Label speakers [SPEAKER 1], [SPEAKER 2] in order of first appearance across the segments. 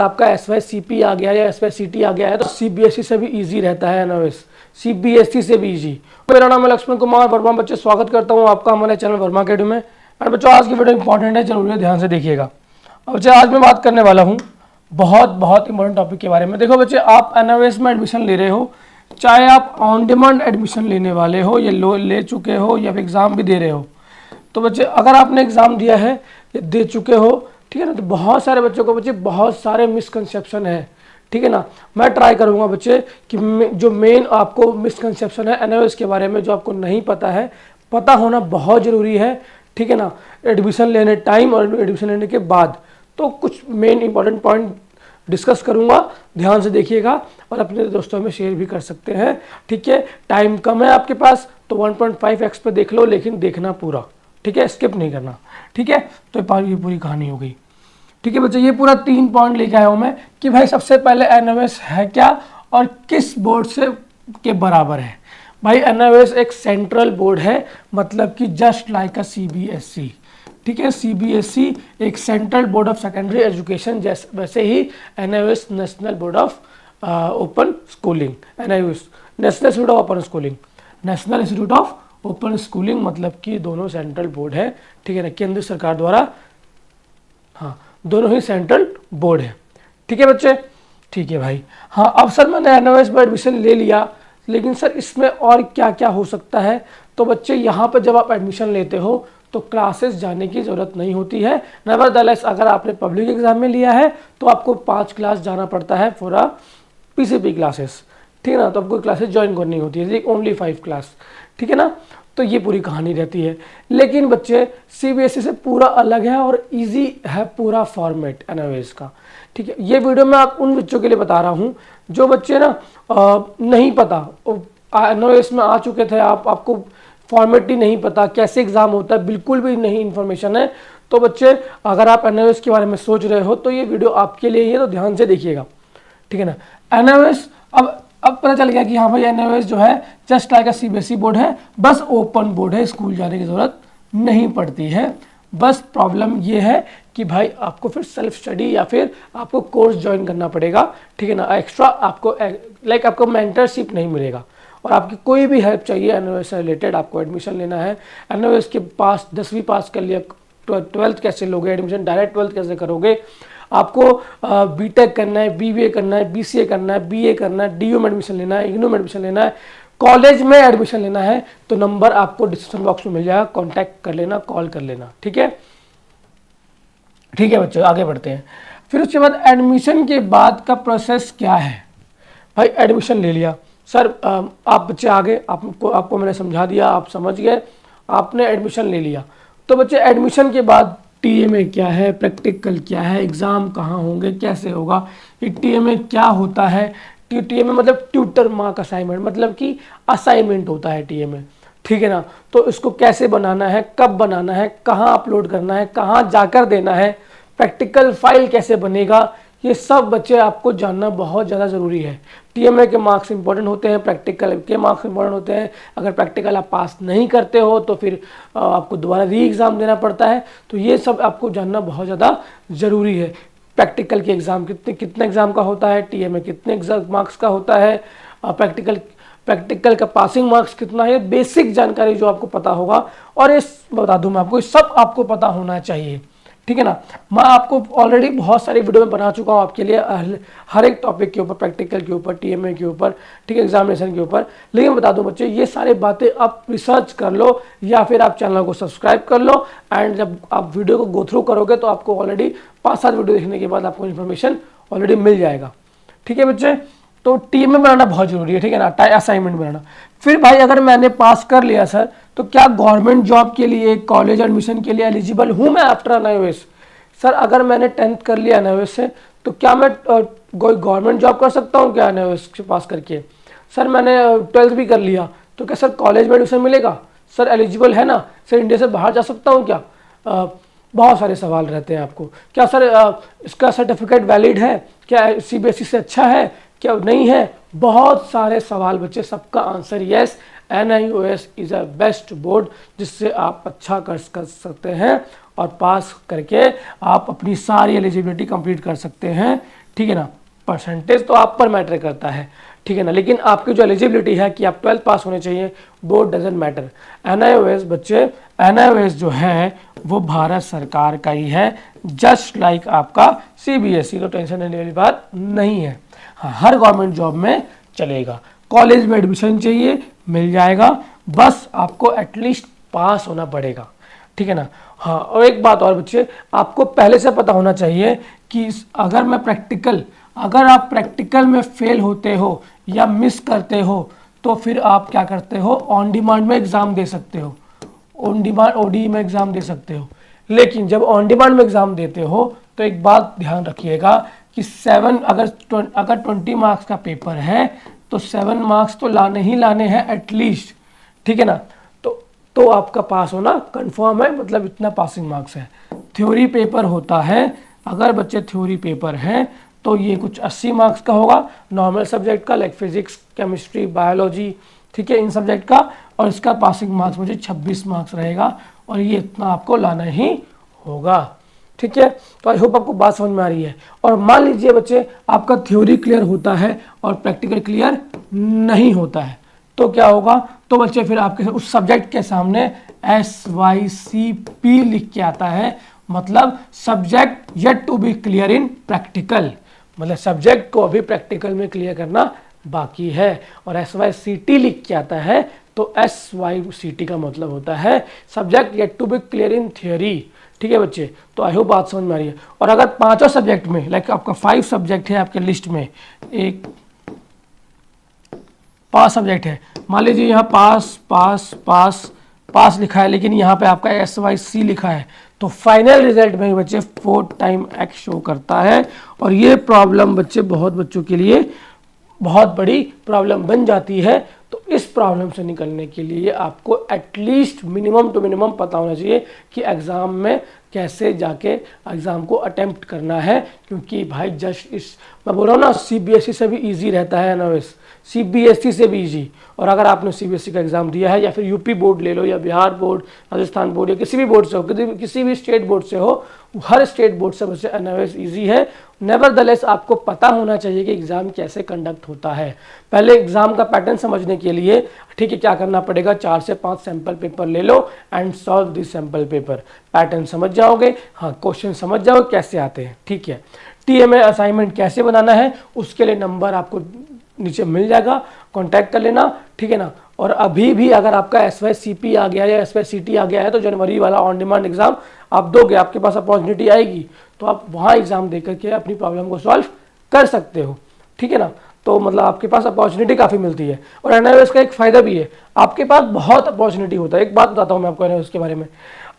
[SPEAKER 1] आपका SYCP आ गया या SYCT आ गया है तो CBSE से भी इजी रहता है NOS, CBSE से भी इजी। मेरा नाम है लक्ष्मण कुमार वर्मा। बच्चे स्वागत करता हूँ आपका हमारे चैनल वर्मा अकेडमी में। और बच्चों आज की वीडियो इंपॉर्टेंट है, जरूरी है, ध्यान से देखिएगा। अब बच्चे आज मैं बात करने वाला हूँ बहुत इंपॉर्टेंट टॉपिक के बारे में। देखो बच्चे, आप NOS में एडमिशन ले रहे हो, चाहे आप ऑन डिमांड एडमिशन लेने वाले हो या ले चुके हो या फिर एग्ज़ाम भी दे रहे हो। तो बच्चे अगर आपने एग्ज़ाम दिया है या दे चुके हो, ठीक है ना, तो बहुत सारे बच्चों को बच्चे बहुत सारे मिसकंसेप्शन है, ठीक है ना। मैं ट्राई करूंगा बच्चे कि जो मेन आपको मिसकंसेप्शन है NOS के बारे में, जो आपको नहीं पता है, पता होना बहुत ज़रूरी है, ठीक है ना, एडमिशन लेने टाइम और एडमिशन लेने के बाद। तो कुछ मेन इंपॉर्टेंट पॉइंट डिस्कस करूंगा, ध्यान से देखिएगा और अपने दोस्तों में शेयर भी कर सकते हैं, ठीक है। टाइम कम है आपके पास तो 1.5x पे देख लो, लेकिन देखना पूरा, ठीक है, स्किप नहीं करना, ठीक है। तो ये पूरी कहानी हो गई, ठीक है बच्चे। ये पूरा 3 पॉइंट लेके आया हूँ मैं कि भाई सबसे पहले NOS है क्या और किस बोर्ड से के बराबर है। भाई NOS एक सेंट्रल बोर्ड है, मतलब कि जस्ट लाइक अ CBSE, ठीक है। CBSE एक central board of secondary education, जैसे वैसे ही NOS national board of open schooling, NIOS national institute of open schooling, national institute of open schooling, मतलब कि दोनों सेंट्रल बोर्ड है, ठीक है ना, केंद्र सरकार द्वारा, हाँ दोनों ही सेंट्रल बोर्ड है, ठीक है बच्चे, ठीक है भाई। हाँ अब सर मैंने NOS में एडमिशन ले लिया, लेकिन सर इसमें और क्या क्या हो सकता है। तो बच्चे यहाँ पर जब आप एडमिशन लेते हो तो क्लासेस जाने की ज़रूरत नहीं होती है। नेवरदलेस अगर आपने पब्लिक एग्जाम में लिया है तो आपको 5 क्लास जाना पड़ता है फॉर अ PCP क्लासेस, ठीक है ना, तो आपको क्लासेस ज्वाइन करनी होती है, ओनली 5 क्लास, ठीक है ना। तो ये पूरी कहानी रहती है। लेकिन बच्चे CBSE से पूरा अलग है और इजी है पूरा फॉर्मेट NOS का, ठीक है। ये वीडियो मैं आप उन बच्चों के लिए बता रहा हूँ जो बच्चे ना नहीं पता, NOS में आ चुके थे, आपको फॉर्मेट ही नहीं पता, कैसे एग्जाम होता है, बिल्कुल भी नहीं इन्फॉर्मेशन है। तो बच्चे अगर आप NOS के बारे में सोच रहे हो तो ये वीडियो आपके लिए ही है, तो ध्यान से देखिएगा, ठीक है ना। NOS अब पता चल गया कि हाँ भाई NOS जो है जस्ट लाइक अ CBSE बोर्ड है, बस ओपन बोर्ड है, स्कूल जाने की ज़रूरत नहीं पड़ती है। बस प्रॉब्लम ये है कि भाई आपको फिर सेल्फ स्टडी या फिर आपको कोर्स ज्वाइन करना पड़ेगा, ठीक है ना। एक्स्ट्रा आपको आपको मेंटरशिप नहीं मिलेगा और आपकी कोई भी हेल्प चाहिए NOS से रिलेटेड, आपको एडमिशन लेना है, NOS के पास 10वीं पास कर लिया, 12th कैसे लोगे, एडमिशन डायरेक्ट 12th कैसे करोगे, आपको BTech करना है, BBA करना है, BCA करना है, BA करना है, DU में एडमिशन लेना है, IGNOU में एडमिशन लेना है, कॉलेज में एडमिशन लेना है, तो नंबर आपको डिस्क्रिप्शन बॉक्स में मिल जाएगा, कॉन्टैक्ट कर लेना, कॉल कर लेना, ठीक है, ठीक है बच्चों। आगे बढ़ते हैं। फिर उसके बाद एडमिशन के बाद का प्रोसेस क्या है। भाई एडमिशन ले लिया सर, आप बच्चे आगे, आपको मैंने समझा दिया, आप समझ गए, आपने एडमिशन ले लिया। तो बच्चे एडमिशन के बाद TMA क्या है, प्रैक्टिकल क्या है, एग्ज़ाम कहाँ होंगे, कैसे होगा, ये TMA क्या होता है। TMA मतलब ट्यूटर मार्क असाइनमेंट, मतलब कि असाइनमेंट होता है TMA, ठीक है ना। तो इसको कैसे बनाना है, कब बनाना है, कहाँ अपलोड करना है, कहाँ जाकर देना है, प्रैक्टिकल फाइल कैसे बनेगा, ये सब बच्चे आपको जानना बहुत ज़्यादा ज़रूरी है। TMA के मार्क्स इंपॉर्टेंट होते हैं, प्रैक्टिकल के मार्क्स इंपॉर्टेंट होते हैं। अगर प्रैक्टिकल आप पास नहीं करते हो तो फिर आपको दोबारा री एग्ज़ाम देना पड़ता है। तो ये सब आपको जानना बहुत ज़्यादा ज़रूरी है। प्रैक्टिकल के एग्ज़ाम कितने एग्ज़ाम का होता है, TMA कितने मार्क्स का होता है, प्रैक्टिकल का पासिंग मार्क्स कितना है, बेसिक जानकारी जो आपको पता होगा। और इस बता दूं मैं आपको, ये सब आपको पता होना चाहिए, ठीक है ना। मैं आपको ऑलरेडी बहुत सारी वीडियो में बना चुका हूँ आपके लिए, हर एक टॉपिक के ऊपर, प्रैक्टिकल के ऊपर, TMA के ऊपर, ठीक है, एग्जामिनेशन के ऊपर। लेकिन बता दूं बच्चे, ये सारी बातें आप रिसर्च कर लो या फिर आप चैनल को सब्सक्राइब कर लो, एंड जब आप वीडियो को गो थ्रू करोगे तो आपको ऑलरेडी 5-7 वीडियो देखने के बाद आपको इन्फॉर्मेशन ऑलरेडी मिल जाएगा, ठीक है बच्चे। तो TMA बनाना बहुत जरूरी है, ठीक है ना, असाइनमेंट बनाना। फिर भाई अगर मैंने पास कर लिया सर, तो क्या गवर्नमेंट जॉब के लिए, कॉलेज एडमिशन के लिए एलिजिबल हूँ मैं आफ्टर NOS। सर अगर मैंने 10th कर लिया NOS से, तो क्या मैं गवर्नमेंट जॉब कर सकता हूँ क्या NOS से पास करके। सर मैंने 12th भी कर लिया, तो क्या सर कॉलेज में एडमिशन मिलेगा, सर एलिजिबल है ना, सर इंडिया से बाहर जा सकता हूँ क्या। बहुत सारे सवाल रहते हैं आपको। क्या सर इसका सर्टिफिकेट वैलिड है, क्या CBSE से अच्छा है, क्या नहीं है, बहुत सारे सवाल बच्चे। सबका answer yes, NIOS is a best board जिससे आप अच्छा कर सकते हैं और पास करके आप अपनी सारी एलिजिबिलिटी कंप्लीट कर सकते हैं, ठीक है ना। परसेंटेज तो आप पर मैटर करता है, ठीक है ना, लेकिन आपकी जो एलिजिबिलिटी है कि आप 12th पास होने चाहिए, वो डजेंट मैटर। एनआईओएस बच्चे, एनआईओएस जो है वो भारत सरकार का ही है, जस्ट लाइक आपका सीबीएसई, तो टेंशन लेने वाली बात नहीं है। हाँ, हर गवर्नमेंट जॉब में चलेगा। कॉलेज में एडमिशन चाहिए, मिल जाएगा, बस आपको एटलीस्ट पास होना पड़ेगा, ठीक है ना। हाँ, और एक बात और बच्चे, आपको पहले से पता होना चाहिए कि अगर आप प्रैक्टिकल में फेल होते हो या मिस करते हो तो फिर आप क्या करते हो, ऑन डिमांड में एग्ज़ाम दे सकते हो, ऑन डिमांड ओडी में एग्ज़ाम दे सकते हो। लेकिन जब ऑन डिमांड में एग्ज़ाम देते हो तो एक बात ध्यान रखिएगा कि 7 अगर 20 मार्क्स का पेपर है तो 7 मार्क्स तो लाने ही लाने हैं एटलीस्ट, ठीक है ना। तो आपका पास होना कंफर्म है, मतलब इतना पासिंग मार्क्स है। थ्योरी पेपर होता है, अगर बच्चे थ्योरी पेपर है तो ये कुछ 80 मार्क्स का होगा, नॉर्मल सब्जेक्ट का, लाइक फिजिक्स, केमिस्ट्री, बायोलॉजी, ठीक है, इन सब्जेक्ट का, और इसका पासिंग मार्क्स मुझे 26 मार्क्स रहेगा, और ये इतना आपको लाना ही होगा, ठीक है। तो आई होप आपको बात समझ में आ रही है। और मान लीजिए बच्चे आपका थ्योरी क्लियर होता है और प्रैक्टिकल क्लियर नहीं होता है, तो क्या होगा, तो बच्चे फिर आपके उस सब्जेक्ट के सामने SYCP लिख के आता है, मतलब subject yet to be clear in practical, मतलब सब्जेक्ट को अभी प्रैक्टिकल में क्लियर करना बाकी है। और SYCT लिख के आता है तो SYCT का मतलब होता है subject yet to be clear in theory, ठीक है बच्चे। तो आई होप बात समझ में आ रही है। और अगर पांचों सब्जेक्ट में, लाइक आपका 5 सब्जेक्ट है आपके लिस्ट में, 5 सब्जेक्ट है, मान लीजिए यहाँ पास पास पास पास लिखा है, लेकिन यहाँ पे आपका SYC लिखा है, तो फाइनल रिजल्ट में बच्चे 4 टाइम X शो करता है। और ये प्रॉब्लम बच्चे बहुत बच्चों के लिए बहुत बड़ी प्रॉब्लम बन जाती है। तो इस प्रॉब्लम से निकलने के लिए आपको एटलीस्ट मिनिमम टू मिनिमम पता होना चाहिए कि एग्ज़ाम में कैसे जाके एग्ज़ाम को अटेम्प्ट करना है, क्योंकि भाई जस्ट मैं बोल रहा हूँ ना, CBSE से भी ईजी रहता है एनआईओएस, CBSE से भी ईजी। और अगर आपने CBSE का एग्ज़ाम दिया है, या फिर यूपी बोर्ड ले लो, या बिहार बोर्ड, राजस्थान बोर्ड, या किसी भी बोर्ड से हो, किसी भी स्टेट बोर्ड से हो, हर स्टेट बोर्ड से वैसे एनआईओएस ईजी है। नेवरदलेस आपको पता होना चाहिए कि एग्ज़ाम कैसे कंडक्ट होता है। पहले एग्ज़ाम का पैटर्न समझने के लिए, ठीक है, क्या करना पड़ेगा, 4 से 5 सैम्पल पेपर ले लो and solve this sample paper. Pattern समझ जाओगे, हाँ, क्वेश्चन समझ जाओगे कैसे आते हैं, ठीक है। TMA असाइनमेंट कैसे बनाना है उसके लिए नंबर आपको नीचे मिल जाएगा, कांटेक्ट कर लेना, ठीक है ना। और अभी भी अगर आपका SYCP आ गया या SYCT आ गया है तो जनवरी वाला ऑन डिमांड एग्जाम आप दोगे, आपके पास अपॉर्चुनिटी आएगी तो आप वहाँ एग्जाम दे करके अपनी प्रॉब्लम को सॉल्व कर सकते हो, ठीक है ना। तो मतलब आपके पास अपॉर्चुनिटी काफ़ी मिलती है। और एनआईओएस का एक फ़ायदा भी है, आपके पास बहुत अपॉर्चुनिटी होता है। एक बात बताता हूँ मैं आपको एनआईओएस के बारे में,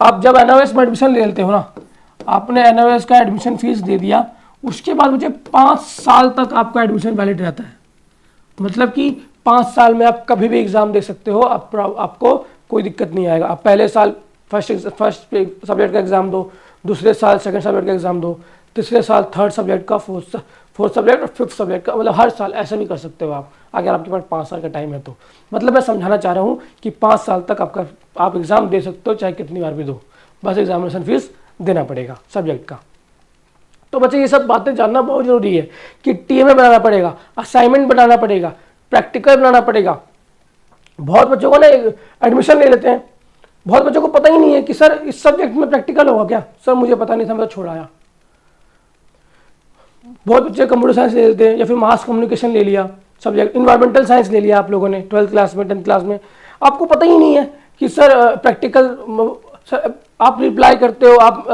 [SPEAKER 1] आप जब एनआईओएस में एडमिशन ले लेते हो ना, आपने एनआईओएस का एडमिशन फीस दे दिया, उसके बाद मुझे 5 साल तक आपका एडमिशन वैलिड रहता है। मतलब कि 5 साल में आप कभी भी एग्ज़ाम दे सकते हो, आपको कोई दिक्कत नहीं आएगा। आप पहले साल फर्स्ट सब्जेक्ट का एग्ज़ाम दो, दूसरे साल सेकंड सब्जेक्ट का एग्ज़ाम दो, तीसरे साल थर्ड सब्जेक्ट का, फोर्थ सब्जेक्ट और फिफ्थ सब्जेक्ट का, मतलब हर साल ऐसा भी कर सकते हो आप, अगर आपके पास 5 साल का टाइम है तो। मतलब मैं समझाना चाह रहा हूँ कि 5 साल तक आप एग्ज़ाम दे सकते हो, चाहे कितनी बार भी दो, बस एग्जामिनेशन फीस देना पड़ेगा सब्जेक्ट का। तो बच्चे ये सब बातें जानना बहुत ज़रूरी है कि TMA बनाना पड़ेगा, असाइनमेंट बनाना पड़ेगा, प्रैक्टिकल बनाना पड़ेगा। बहुत बच्चों को ना एडमिशन ले लेते हैं, बहुत बच्चों को पता ही नहीं है कि सर इस सब्जेक्ट में प्रैक्टिकल होगा क्या, सर मुझे पता नहीं था, मैं तो छोड़ आया। बहुत बच्चे कंप्यूटर साइंस ले लेते हैं या फिर मास कम्युनिकेशन ले लिया सब्जेक्ट, इन्वायरमेंटल साइंस ले लिया आप लोगों ने 12th क्लास में, 10th क्लास में, आपको पता ही नहीं है कि सर प्रैक्टिकल, सर आप रिप्लाई करते हो, आप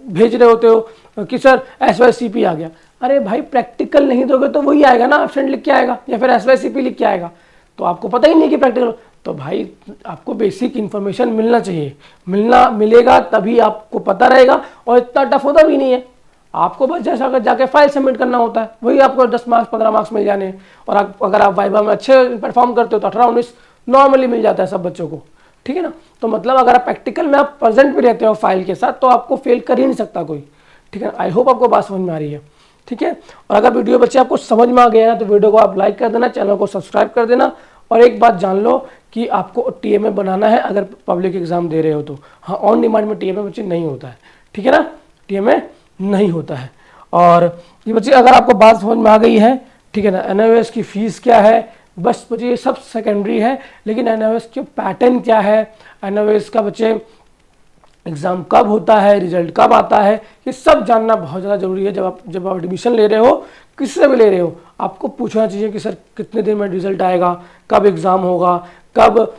[SPEAKER 1] भेज रहे होते हो कि सर SYCP आ गया। अरे भाई प्रैक्टिकल नहीं दोगे तो वही आएगा ना, एब्सेंट लिख के आएगा या फिर SYCP लिख के आएगा, तो आपको पता ही नहीं कि प्रैक्टिकल। तो भाई आपको बेसिक इन्फॉर्मेशन मिलना चाहिए, मिलेगा तभी आपको पता रहेगा। और इतना टफ होता भी नहीं है, आपको बस जैसा अगर जाके फाइल सबमिट करना होता है, वही आपको 10 मार्क्स 15 मार्क्स मिल जाने हैं। और अगर आप वाइवा में अच्छे परफॉर्म करते हो तो 18-19 नॉर्मली मिल जाता है सब बच्चों को, ठीक है ना। तो मतलब अगर आप प्रैक्टिकल में आप प्रेजेंट भी रहते हो फाइल के साथ तो आपको फेल कर ही नहीं सकता कोई, ठीक है। आई होप आपको बात समझ में आ रही है, ठीक है। और अगर वीडियो बच्चे आपको समझ में आ गया है तो वीडियो को आप लाइक कर देना, चैनल को सब्सक्राइब कर देना। और एक बात जान लो कि आपको TMA बनाना है अगर पब्लिक एग्जाम दे रहे हो तो। हाँ, ऑन डिमांड में TMA बच्चे नहीं होता है, ठीक है ना, TMA नहीं होता है। और ये बच्चे अगर आपको बात समझ में आ गई है, ठीक है ना, एनओएस की फीस क्या है, बस बच्चे ये सब सेकेंडरी है, लेकिन एनओएस के पैटर्न क्या है, एनओएस का बच्चे एग्ज़ाम कब होता है, रिजल्ट कब आता है, ये सब जानना बहुत ज़्यादा ज़रूरी है। जब आप एडमिशन ले रहे हो, किसी से भी ले रहे हो, आपको पूछना चाहिए कि सर कितने दिन में रिजल्ट आएगा, कब एग्ज़ाम होगा, कब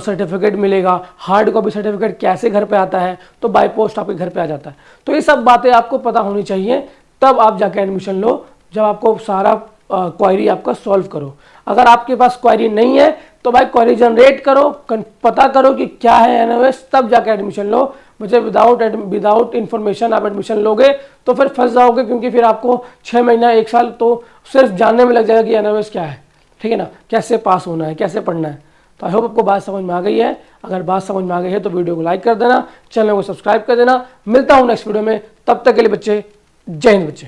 [SPEAKER 1] सर्टिफिकेट मिलेगा, हार्ड कॉपी सर्टिफिकेट कैसे घर पे आता है, तो बाय पोस्ट आपके घर पे आ जाता है। तो ये सब बातें आपको पता होनी चाहिए, तब आप जाके एडमिशन लो, जब आपको सारा क्वेरी आपका सॉल्व करो। अगर आपके पास क्वेरी नहीं है तो भाई क्वेरी जनरेट करो, पता करो कि क्या है एनओएस, तब जाके एडमिशन लो। मुझे विदाउट इन्फॉर्मेशन आप एडमिशन लोगे तो फिर फंस जाओगे, क्योंकि फिर आपको 6 महीना 1 साल तो सिर्फ जानने में लग जाएगा कि एनओएस क्या है, ठीक है ना, कैसे पास होना है, कैसे पढ़ना है। तो आई होप आपको बात समझ में आ गई है। अगर बात समझ में आ गई है तो वीडियो को लाइक कर देना, चैनल को सब्सक्राइब कर देना। मिलता हूँ नेक्स्ट वीडियो में, तब तक के लिए बच्चे जय हिंद बच्चे।